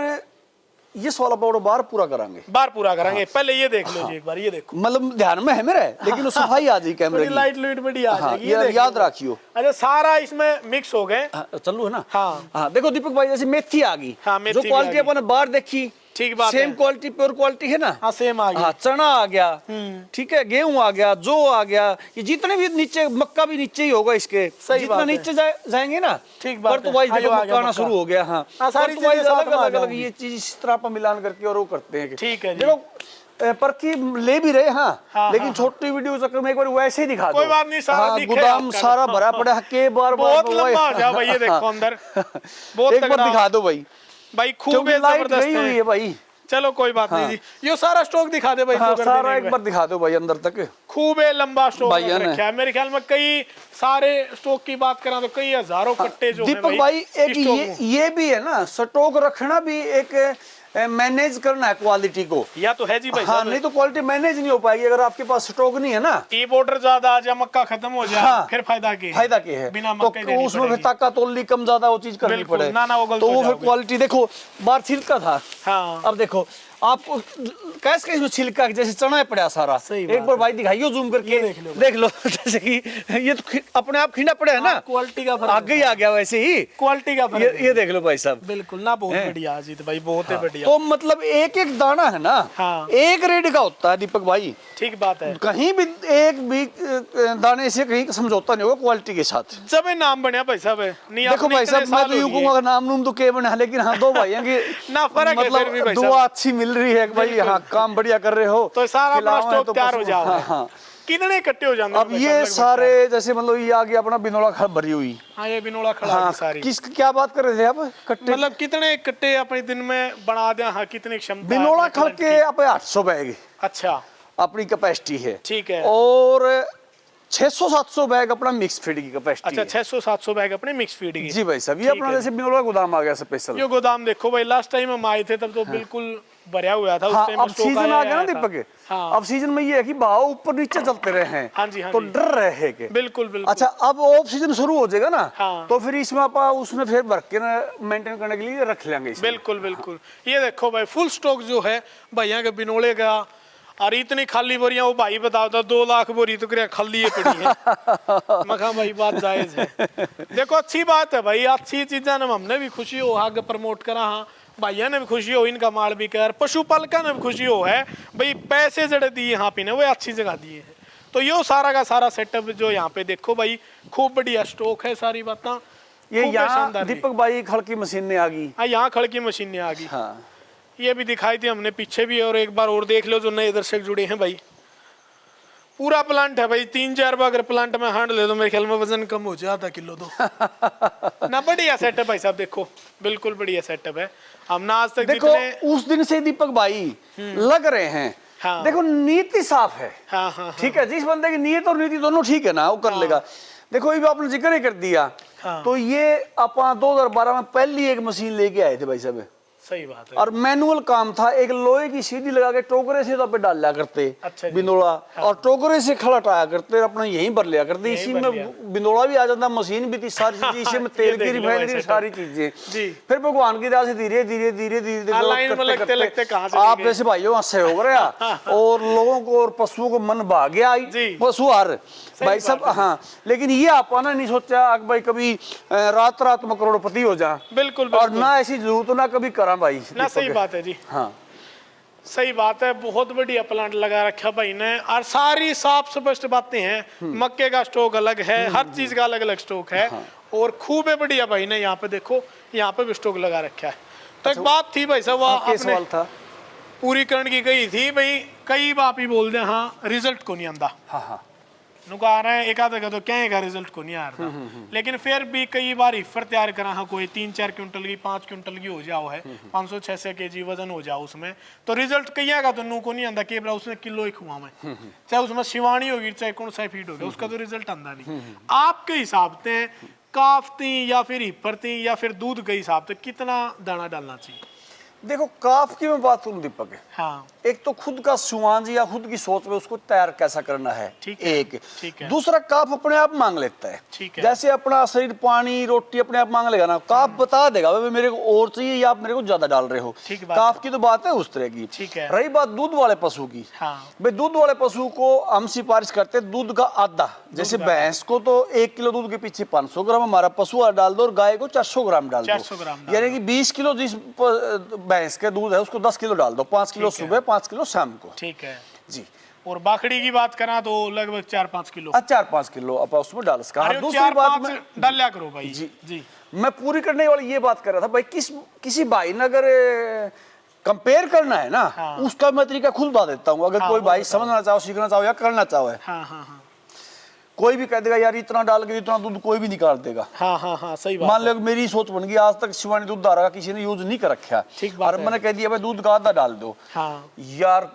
ये 16 पाउडर बार पूरा करांगे, बार पूरा करांगे। पहले ये देख लो जी, एक बार ये देखो, मतलब ध्यान में है मेरे, लेकिन वो सफाई आ जाएगी कैमरे की। लाइट लुइट बड़ी आ हाँ, जाएगी, ये याद रखियो। अच्छा सारा इसमें मिक्स हो गए। चलो है ना। हाँ। हाँ देखो दीपक भाई, जैसे मेथी आ गई, हाँ, मेथी जो भी क्वालिटी आ गई। अपन ने बाहर देखी, ठीक बात सेम है। क्वालिटी, प्योर क्वालिटी है ना। हाँ सेम आ गई। हाँ, चना आ गया, ठीक है, गेहूं आ गया, जो आ गया, ये जितने भी नीचे, मक्का भी नीचे ही होगा इसके, सही जितना बात है। नीचे जाएंगे ना, ठीक बात है। पर तो वाइज हाँ, देखो यो आ गया मक्का आना मक्का। शुरू हो गया। हाँ, हाँ, सारी पर तो वाइज चीजें साथ अलग में आ अलग अलग जाएंगी। ये चीज इस तरह अपन मिलान करके और वो करते हैं। ठीक है जी। देखो पर की ले भी रहे। हाँ, हाँ, लेकिन हाँ, छोटी वीडियो चक्कर में एक बार वैसे ही दिखा दो। कोई बात नहीं, सारा दिखे गोदाम आपका। सारा भरा पड़ा है, के बार बहुत लंबा हो जाओ भाई, ये देखो अंदर बहुत एक बार तगड़ा। दिखा दो भाई, भाई खूब क्योंकि लाइट जबरदस्त गई हुई है भाई। चलो कोई बात नहीं जी, ये सारा स्टॉक दिखा दे भाई। हाँ, शुगर सारा देने एक में। बार दिखा दो भाई अंदर तक। खूब है लंबा स्टॉक भाई है ना। रखा है, मेरे ख्याल में कई सारे स्टॉक की बात करा तो कई हजारों कट्टे जो हैं दीपक भाई, एक स्टॉक में। ये भी है ना, स्टॉक रखना भी एक मैनेज करना है क्वालिटी को। या तो है जी भाई हाँ, साहब। नहीं तो क्वालिटी मैनेज नहीं हो पाएगी अगर आपके पास स्टॉक नहीं है ना। ई बॉर्डर ज्यादा आ जाए, मक्का खत्म हो जाए, हाँ, फिर फायदा क्या है? फायदा क्या है? बिना तो मक्के देनी उसमें फिर पड़ेगी। ताकत तोली कम ज्यादा वो चीज करनी बिल्कुल, पड़े, ना, वो गलत तो हो वो फिर जाओगे। क्वालिटी देखो। बाहर छिलका था, हाँ। अब देखो आपको कैसे इसमें छिलका जैसे चना पड़ा सारा। सही एक बात बार है। भाई दिखाइयो जूम करके, ये देख लो। देख लो जैसे कि ये तो अपने आप खिंडा पड़ा है ना, क्वालिटी का फर्क आगे ही आ गया वैसे ही। क्वालिटी का फर्क ये देख लो भाई साहब, बिल्कुल ना, बहुत हैं? बढ़िया अजीत भाई, बहुत ही बढ़िया। तो मतलब एक एक दाना है ना, हाँ। एक रेट का होता है दीपक भाई। ठीक बात है। कहीं भी एक भी दाने से कहीं समझौता नहीं होगा क्वालिटी के साथ। जब ये नाम बनया भाई साहब, नहीं देखो आपने भाई इतने साहब, मैं साल तो हो यूं लिए। कहूंगा नाम नूम तो के बने हैं, लेकिन हाँ, दो भाई हैं कि ना फर्क है फिर भी भाई दुआ साहब। अच्छी मिल रही है कि भाई हाँ काम बढ़िया कर रहे हो, तो सारा अपना खिलाओ है स्टॉक तो तैयार हो पशु- जाओ। हाँ, हाँ। कितने इकट्ठे हो जाते अब ये सारे जैसे मतलब ये आ गया अपना बिनोला खड़ भरी हुई। हाँ, ये बिनोला खड़ा हाँ, है सारी। किस क्या बात कर रहे थे आप? कट्टे मतलब कितने इकट्ठे अपने दिन में बना दे? हाँ, कितनी क्षमता है बिनोला अपने खड़ talent के की? आप 800 बैग अच्छा, अपनी कैपेसिटी है। ठीक है। और 600-700 बैग अपना मिक्स फीड की कैपेसिटी अच्छा, है। 600-700 बैग अपने मिक्स फीड की। जी भाई साहब, ये ठीक अपना है। जैसे बिनोला गोदाम आ गया स्पेशल। ये गोदाम देखो भाई, लास्ट टाइम हम आए थे तब तो बिल्कुल भरा हुआ था। उस हाँ, टाइम अब स्टॉक सीजन आया आ गया ना था। दीपक, हाँ। अब सीजन में ये है कि भाव ऊपर नीचे चलते रहे हैं। हाँ जी, हाँ तो जी। डर रहे के। बिल्कुल बिल्कुल। अच्छा, अब ऑफ सीजन शुरू हो जाएगा ना, हाँ। तो फिर इसमें आप उसमें फिर भर के मेंटेन करने के लिए रख लेंगे इसमें। बिल्कुल बिल्कुल। ये देखो भाई, फुल स्टॉक जो है भैया के बिनोले का। और इतनी खाली बोरियां, वो भाई बताओ तो 2 लाख बोरी तो क्या खाली ये पड़ी है। मैं कहा भाई बात जायज है। देखो अच्छी बात है भाई, अच्छी चीजें ने हमने भी खुशी हो आगे प्रमोट करा। हाँ, भैया ने भी खुशी हो, इनका माल भी कर, पशुपालका ने भी खुशी हो है भाई, पैसे जड़े दिए यहाँ पे वो अच्छी जगह दिए हैं। तो यो सारा का सारा सेटअप जो यहाँ पे देखो भाई, खूब बढ़िया स्टॉक है, सारी बातें ये खूब यहाँ शानदार जी। दीपक भाई खड़ की मशीनें आ गई। हाँ, यहाँ खड़ की मशीनें आ गई। हाँ, ये भी दिखाई थी हमने पीछे भी, और एक बार और देख लो जो नए दर्शक जुड़े हैं भाई। पूरा प्लांट है भाई, 3-4 बार अगर प्लांट में हांड ले तो मेरे ख्याल में वजन कम हो जाए, आधा किलो तो ना। बढ़िया सेटअप भाई साहब, देखो बिल्कुल बढ़िया सेटअप है। हमने आज तक देखो जितने उस दिन से दीपक भाई लग रहे हैं। हाँ। देखो नीति साफ है। हाँ हाँ ठीक है, जिस बंदे की नीयत और नीति दोनों ठीक है ना, वो कर लेगा। देखो ये भी आपने जिक्र ही कर दिया। हाँ। तो ये अपना 2012 में पहली एक मशीन लेके आए थे भाई साहब, सही बात है। और मैनुअल काम था। एक लोहे की सीढ़ी लगा के टोकरे से तो पे डाल लिया करते अच्छा जी। बिनोला, और टोकरे से खड़ाटाया करते, अपना यहीं भर लिया करते। यहीं इसी भर लिया। में बिनोला भी आ जाता, मशीन भी थी, सारी चीजें इसी में, तेल ये की देख लो रिफाइनरी भाई सारी चीजें। जी। फिर भगवान की दया से धीरे धीरे धीरे धीरे हाँ, लाइन में लगते लगते कहाँ से आप ले गए। जैसे भाइयों वहां से हो गया, और लोगों को और पशुओं को मन भाग गया जी। पशु हर भाई सब। बात है। हाँ, लेकिन ये आपने नहीं सोचा कि भाई कभी रात रात में करोड़पति हो जा। बिल्कुल और बिल्कुल ना ऐसी जरूरत ना कभी करा भाई। ना, सही बात है जी। हाँ, सही बात है, बहुत बढ़िया प्लांट लगा रखा भाई ने, और सारी साफ स्पष्ट बातें हैं। मक्के का स्टॉक अलग है, हर चीज का अलग अलग स्टॉक है। और खूब है बढ़िया भाई ने, यहाँ पे देखो, यहाँ पे भी स्टॉक लगा रखा है। तो एक बात थी भाई साहब, क्या आपने सवाल था? पूरी करने की गई थी भाई, कई बाप ही बोल दे हाँ रिजल्ट को नहीं आंदा। हाँ हाँ, नुका आ रहा है एक आधा का तो क्या है रिजल्ट को नहीं आ रहा, लेकिन फिर भी कई बार हिफर तैयार करा हाँ, कोई 3-4 क्विंटल की 5 क्विंटल की हो जाओ है, 500-600 kg वजन हो जाओ उसमें, तो रिजल्ट कई का तो नू को नहीं आंदा के उसने किलो ही खुआ में, चाहे उसमें शिवानी होगी चाहे कौन सा फीड होगा, उसका तो रिजल्ट आंदा नहीं। आपके हिसाब से काफती या फिर हिपरती या फिर दूध के हिसाब से कितना दाना डालना चाहिए? देखो काफ की मैं बात करूं दीपक, हाँ एक तो खुद का सुवांज या खुद की सोच में उसको तैयार कैसा करना है, ठीक है, एक ठीक है। दूसरा काफ अपने आप मांग लेता है, ठीक है। जैसे अपना शरीर पानी रोटी अपने आप मांग लेगा ना, काफ बता देगा भाई मेरे को और चाहिए या आप मेरे को ज्यादा डाल रहे हो। ठीक बात काफ की तो बात है उस तरह की। ठीक है। रही बात दूध वाले पशु की, हाँ भाई दूध वाले पशु को हम सिफारिश करते हैं दूध का आधा, जैसे भैंस को तो 1 किलो दूध के पीछे 500 ग्राम हमारा पशु डाल दो और गाय को 400 ग्राम डाल 400 दो, ग्राम डाल यानी कि 20 किलो जिस भैंस का दूध है उसको 10 किलो डाल दो, 5 किलो ठीक है। सुबह 5 किलो शाम को। ठीक है। जी और बाखड़ी की बात करा तो लगभग 4-5 किलो। 4-5 किलो आप उसमें डाल सकते हैं। अरे हाँ, वो दूसरी बात 4-5 डाल लिया करो भाई। जी जी मैं पूरी करने वाली ये बात कर रहा था भाई, किसी भाई ने अगर कंपेयर करना है ना, हाँ। उसका मैं तरीका खुद बता देता हूँ, अगर हाँ, कोई वो भाई बताओ। समझना चाहो सीखना चाहो या करना चाहो है। हाँ हाँ हाँ कोई भी कह देगा यार इतना डाल के इतना दूध कोई भी निकाल देगा, हाँ हाँ हाँ सही बात मान है। लो कि मेरी सोच बन गई आज तक शिवानी दूध धारा का किसी ने यूज नहीं कर रखा, ठीक बात और है। मैंने कह दिया भाई दूध का आधा डाल दो, हाँ यार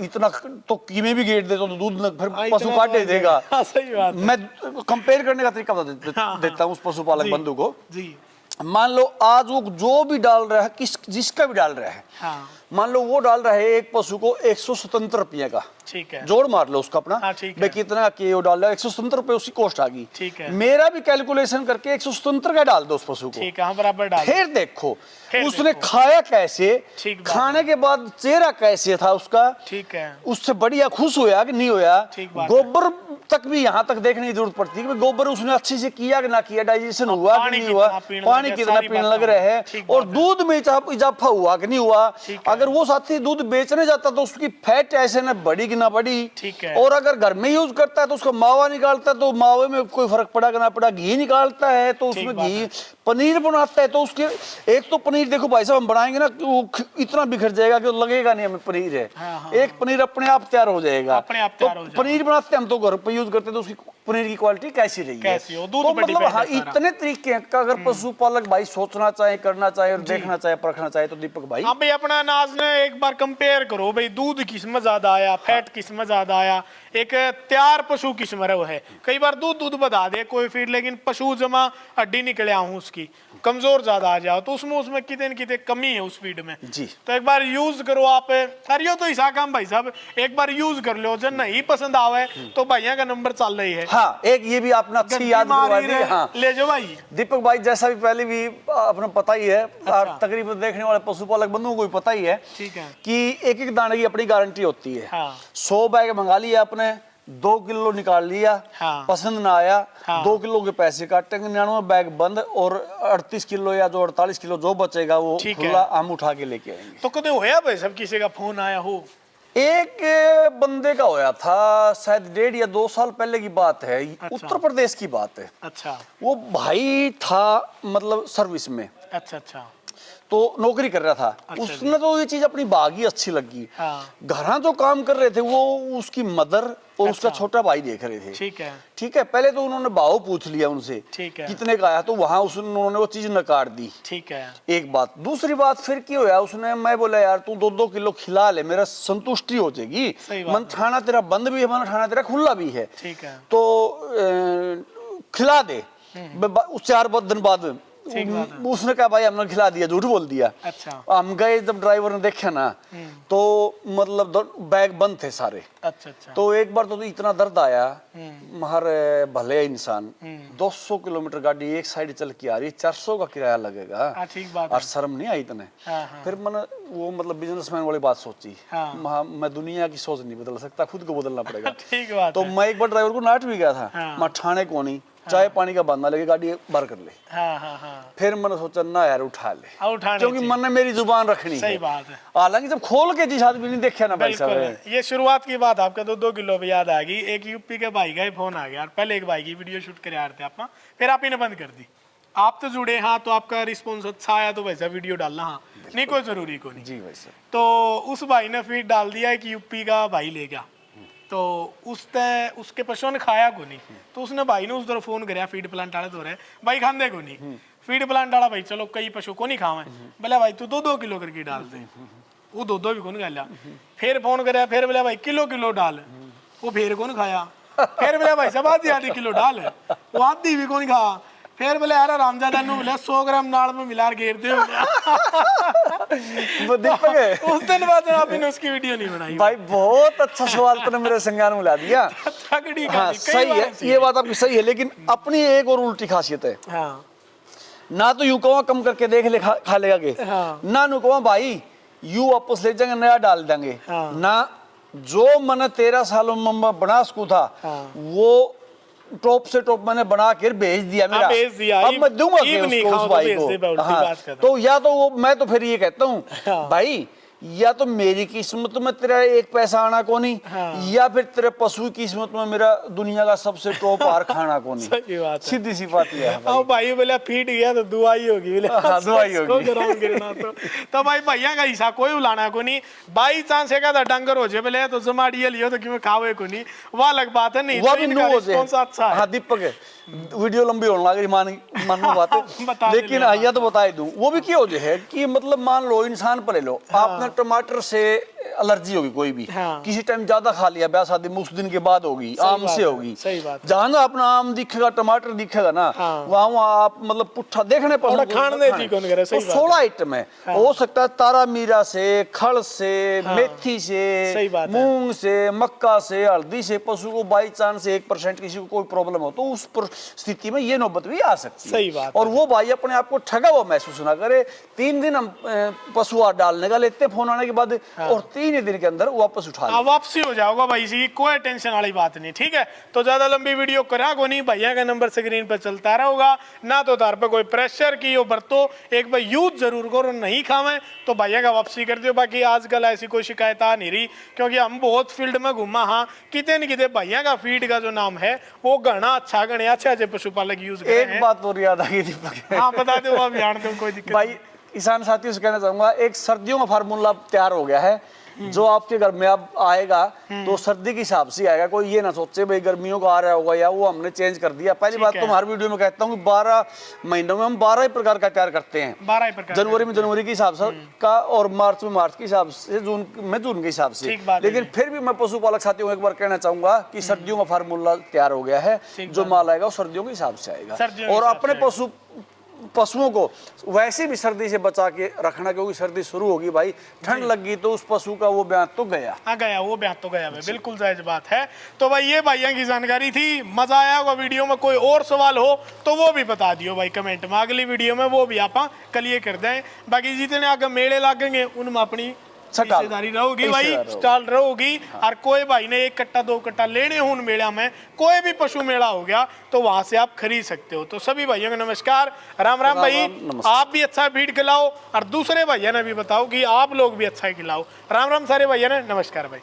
इतना तो कीमे भी गेट दे तो दूध न फिर हाँ, पशु इतना काटे तो- देगा। हाँ सही बात है। मैं कंपेयर करने का तरीका बता हाँ, देता हूँ उस पशुपालक जी, बंधु को। जी मान लो आज वो जो भी डाल रहा है जिसका भी डाल रहा है, हाँ मान लो वो डाल रहा है एक पशु को 177 रुपये का, ठीक है। जोड़ मार लो उसका अपना, हाँ, ठीक है। भाई कितना के वो डाल रहा है 177 रुपये उसकी कॉस्ट आ गई, ठीक है। मेरा भी कैलकुलेशन करके 177 का डाल दो उस पशु को, ठीक है हाँ बराबर डाल। फिर देखो फिर उसने देखो। खाया कैसे, ठीक बात खाने के बाद चेहरा कैसे था उसका, ठीक है उससे बढ़िया खुश होया कि नहीं होया। ठीक बात गोबर तक भी यहाँ तक देखने की जरूरत पड़ती है कि गोबर उसने अच्छे से किया कि ना किया, डाइजेशन हुआ कि पानी नहीं हुआ, कितना पीने पानी लगे, कितना सारी पीने बातें लग रहे हैं, ठीक और बात है। दूध में इजाफा हुआ कि नहीं हुआ। ठीक है। अगर वो साथी दूध बेचने जाता तो उसकी फैट ऐसे ना बढ़ी कि ना बढ़ी, ठीक है। और अगर घर में यूज करता है तो उसका मावा निकालता है तो मावे में कोई फर्क पड़ा कि ना पड़ा, घी निकालता है तो ठीक उसमें बात घी, है। पनीर बनाता है तो उसके एक तो पनीर देखो भाई साहब हम बनाएंगे ना कि वो इतना बिखर जाएगा कि वो लगेगा नहीं हमें पनीर है। हाँ, हाँ, एक पनीर अपने आप तैयार हो जाएगा, अपने आप तो तैयार हो जाएगा। पनीर बनाते हैं हम तो घर पे यूज करते हैं तो उसकी पनीर की क्वालिटी कैसी रही है, कैसी हो, दूध तो पे मतलब depend हाँ है सारा। इतने तरीके हैं का अगर पशुपालक भाई सोचना चाहे करना चाहे और देखना चाहे परखना चाहे तो दीपक भाई हाँ भाई अपना अनाज ने एक बार कंपेयर करो भाई, दूध किसमें ज्यादा आया, फैट किसमें ज्यादा आया, एक तैयार पशु किसमें रहो है। कई बार दूध बता दे कोई फीड, लेकिन पशु जमा हड्डी निकले हूँ उसकी कमजोर ज्यादा आ जाओ तो उसमें कितने न कितने कमी है उस फीड में। जी तो एक बार यूज करो आप, करियो तो ऐसा काम भाई साहब, एक बार यूज कर लो, जब नहीं पसंद आवे तो भैया का नंबर चल रही है। हाँ एक ये भी आपने अच्छी याद करवा दी। हाँ ले जाओ भाई। दीपक भाई जैसा भी पहले भी अपना पता ही है, अच्छा। तकरीबन देखने वाले पशुपालक बंधुओं को भी पता ही है ठीक है कि एक एक दाने की अपनी गारंटी होती है। हाँ 100 बैग मंगा लिया आपने, 2 किलो निकाल लिया, हाँ। पसंद ना आया, हाँ। 2 किलो के पैसे काटेंगे, 99 बैग बंद, और 38 किलो या जो 48 किलो जो बचेगा वो ठीक है। खुला हम उठा के लेके आएंगे। तो कदे होया भाई सब किसी का फोन आया हो? एक बंदे का होया था शायद 1.5 या 2 साल पहले की बात है, उत्तर प्रदेश की बात है। अच्छा वो भाई था मतलब सर्विस में, अच्छा अच्छा तो नौकरी कर रहा था। अच्छा उसने तो ये चीज अपनी बागी अच्छी लगी। हाँ घर जो काम कर रहे थे वो उसकी मदर और उसका अच्छा। छोटा भाई देख रहे थे। ठीक है ठीक है, पहले तो उन्होंने भाव पूछ लिया उनसे ठीक है कितने का आया, तो वहां उन्होंने वो चीज नकार दी। ठीक है एक बात, दूसरी बात फिर क्या होया, उसने मैं बोला यार तू 2-2 किलो खिला ले, मेरा संतुष्टि हो जाएगी, सही बात मन ठाना तेरा बंद भी है, मन ठाना तेरा खुला भी है, ठीक है तो खिला दे। 4 दिन बाद ठीक बात है। उसने कहा भाई हमने खिला दिया, झूठ बोल दिया। अच्छा हम गए जब ड्राइवर ने देखा ना तो मतलब बैग बंद थे सारे। अच्छा अच्छा तो एक बार तो इतना दर्द आया, मगर भले इंसान 200 किलोमीटर गाड़ी एक साइड चल के आ रही, 400 का किराया लगेगा, हाँ ठीक बात और है। शर्म नहीं आई इतने। हाँ हाँ फिर मैंने वो मतलब बिजनेसमैन वाली बात सोची, हाँ। मैं दुनिया की सोच नहीं बदल सकता, खुद को बदलना पड़ेगा। ठीक बात तो है। मैं एक बार ड्राइवर को नाट भी गया था, हाँ। मैं ठाणे को नहीं, चाय पानी का बहाना लेके गाड़ी बाहर कर ले। हाँ हाँ हाँ फिर मैंने सोचा ना यार उठा ले, उठाने क्योंकि चाहिए। मन ने मेरी जुबान रखनी सही है। बात है। हालांकि जब खोल के जिस आदमी ने देखा ना भाई साहब, बिल्कुल, ये शुरुआत की बात आपका तो 2 किलो भी याद आ गई। एक यूपी के भाई का ही फोन आ गया यार, पहले एक भाई की वीडियो शूट कर आ रहे थे आप, फिर आप इन्हें बंद कर दी, आप तो जुड़े, हाँ तो आपका रिस्पॉन्स अच्छा आया तो वैसा वीडियो डालना, हाँ नहीं कोई जरूरी को नहीं जी भाई साहब। तो उस भाई ने फीड डाल दिया कि यूपी का भाई ले गया, तो उसके पशुओं ने खाया को नहीं, तो उसने भाई ने उस तरह फोन कराया फीड प्लांट वाले तो रहे भाई खांदे को नहीं, फीड प्लांट वाला भाई चलो कई पशु को नहीं खावे, बोले भाई तू 2-2 किलो करके डाल दे, वो 2-2 भी कौन खा लिया। फिर फोन कराया, फिर बोला भाई किलो डाल, वो फिर कौन खाया, फिर बोला भाई सब आधी किलो डाल, वो आधी भी कौन खा, फिर बोले यार रामजादा नु बोले 100 ग्राम नाल में मिला घेर दे वो दीपक है। उस दिन बाद आपने उसकी वीडियो नहीं बनाई भाई बहुत अच्छा सवाल तूने मेरे संज्ञान में ला दिया। तगड़ी हाँ कहानी, कई सही बार है, ऐसी ये बात आपकी सही है, लेकिन अपनी एक और उल्टी खासियत है। हाँ ना तो यूं कहो कम करके देख ले खा लेगा के, हाँ। ना नु कहो भाई यू वापस ले जाएंगे नया डाल देंगे, हाँ। ना जो मैंने 13 सालों में बना सकू था हाँ। वो टॉप से टॉप मैंने बना कर भेज दिया मेरा, भेज दिया। अब मैं दूंगा ईव के नहीं उसको खाओ उस तो भाई भेज को। दे, मैं उल्टी हाँ, बात कर रहा तो या तो वो मैं तो फिर ये कहता हूँ हाँ। भाई या तो मेरी किस्मत में तेरा एक पैसा आना को नहीं, हाँ। या फिर तेरे पशु की किस्मत में मेरा दुनिया का सबसे टॉप आर खाना को नहीं। सही बात है। सीधी सी बात यह है भाई। अब भाई बोले फीट गया तो दुआई होगी बोले हाँ, दुआई होगी। 100 ग्राम गिरना तो भाई भैया का हिस्सा कोई उलाना को नहीं, बाई चांस है का डंगर हो जाए बोले तो जमाड़िया लियो तो क्यों खावे को नहीं, वो अलग बात है। नहीं वो तो भी इनका नो हो रिस्पॉन्स जाए। अच्छा है। हाँ दीपक है, वीडियो लंबी होने लगी मानो बात बता है, दे लेकिन ले आइया तो बता ही दूं। वो भी क्या हो जाए है कि मतलब मान लो इंसान पर ले लो, आपने टमाटर से एलर्जी होगी कोई भी, हाँ। किसी टाइम ज्यादा खा लिया ब्याह शादी में, उस दिन के बाद होगी, सही आम बात से है, होगी। सही बात है। जहां अपना आम दिखेगा टमाटर दिखेगा ना, हाँ। वहां आप मतलब पुट्ठा देखने पर थोड़ा खाने जी कौन करे, सही बात है। 16 आइटम है, हो सकता है तारा मीरा से, खड़ से, हाँ। मेथी से, सही बात है। मूंग से, मक्का से, हल्दी से, पशु को बाई चांस 1% किसी को कोई प्रॉब्लम हो तो उस स्थिति में ये नौबत भी आ सकती है। सही बात और है। वो भाई अपने आप को ठगा हुआ महसूस ना करे। 3 दिन हम पशु आहार डालने का लेते फोन आने के बाद, और 3 ही दिन के अंदर वापस उठा हाँ, वापसी हो जाओगा भाई, इसी की कोई टेंशन वाली बात नहीं। ठीक है, तो ज्यादा लंबी वीडियो करा को नहीं, भैया का नंबर स्क्रीन पर चलता रहेगा ना, तो तार पे कोई प्रेशर की हो बरतो, एक बार यूज जरूर करो, नहीं खावे तो भैया का वापसी कर दियो। बाकी आजकल ऐसी कोई शिकायत आ नहीं रही, क्योंकि हम बहुत फील्ड में घूमा। हाँ कितने न कितने भैया का फीड का जो नाम है वो घना अच्छा गणे अच्छे पशुपालक यूज करे एक हैं। बात और याद आ गई दीपक। हाँ बता दो, आप जान दो, कोई दिक्कत भाई किसान साथियों से कहना चाहूंगा, एक सर्दियों का फार्मूला तैयार हो गया है जो आपके घर में अब आएगा तो सर्दी के हिसाब से आएगा। कोई ये ना सोचे भाई गर्मियों का आ रहा होगा या वो हमने चेंज कर दिया। पहली बात तो हर वीडियो में कहता हूँ कि 12 महीनों में हम 12 ही प्रकार का तैयार करते हैं। 12 ही प्रकार, जनवरी में जनवरी के हिसाब से का, और मार्च में मार्च के हिसाब से, जून में जून के हिसाब से। ठीक बात है। लेकिन फिर भी मैं पशुपालक साथियों को एक बार कहना चाहूंगा कि सर्दियों का फार्मूला तैयार हो गया है, जो माल आएगा वो सर्दियों के हिसाब से आएगा। सर्दियों के और हिसाब अपने से पशुओं को वैसे भी सर्दी से बचा के रखना, क्योंकि सर्दी शुरू होगी भाई, ठंड लगी तो उस पशु का वो ब्याह तो गया। हाँ गया, वो ब्याह तो गया भाई, बिल्कुल जायज बात है। तो भाई ये भैया की जानकारी थी, मजा आया होगा वीडियो में। कोई और सवाल हो तो वो भी बता दियो भाई कमेंट में, अगली वीडियो में वो भी आप क्लियर कर दें। बाकी जितने आगे मेले लागेंगे उनमें अपनी हिस्सेदारी रहोगी भाई, स्टॉल रहोगी। और कोई भाई ने 1 कट्टा 2 कट्टा लेने हो उन मेला में, कोई भी पशु मेला हो गया तो वहां से आप खरीद सकते हो। तो सभी भाइयों को नमस्कार, राम राम भाई। आप भी अच्छा फीड खिलाओ और दूसरे भैया ने भी बताओ कि आप लोग भी अच्छा खिलाओ। राम राम सारे भैया ने, नमस्कार भाई।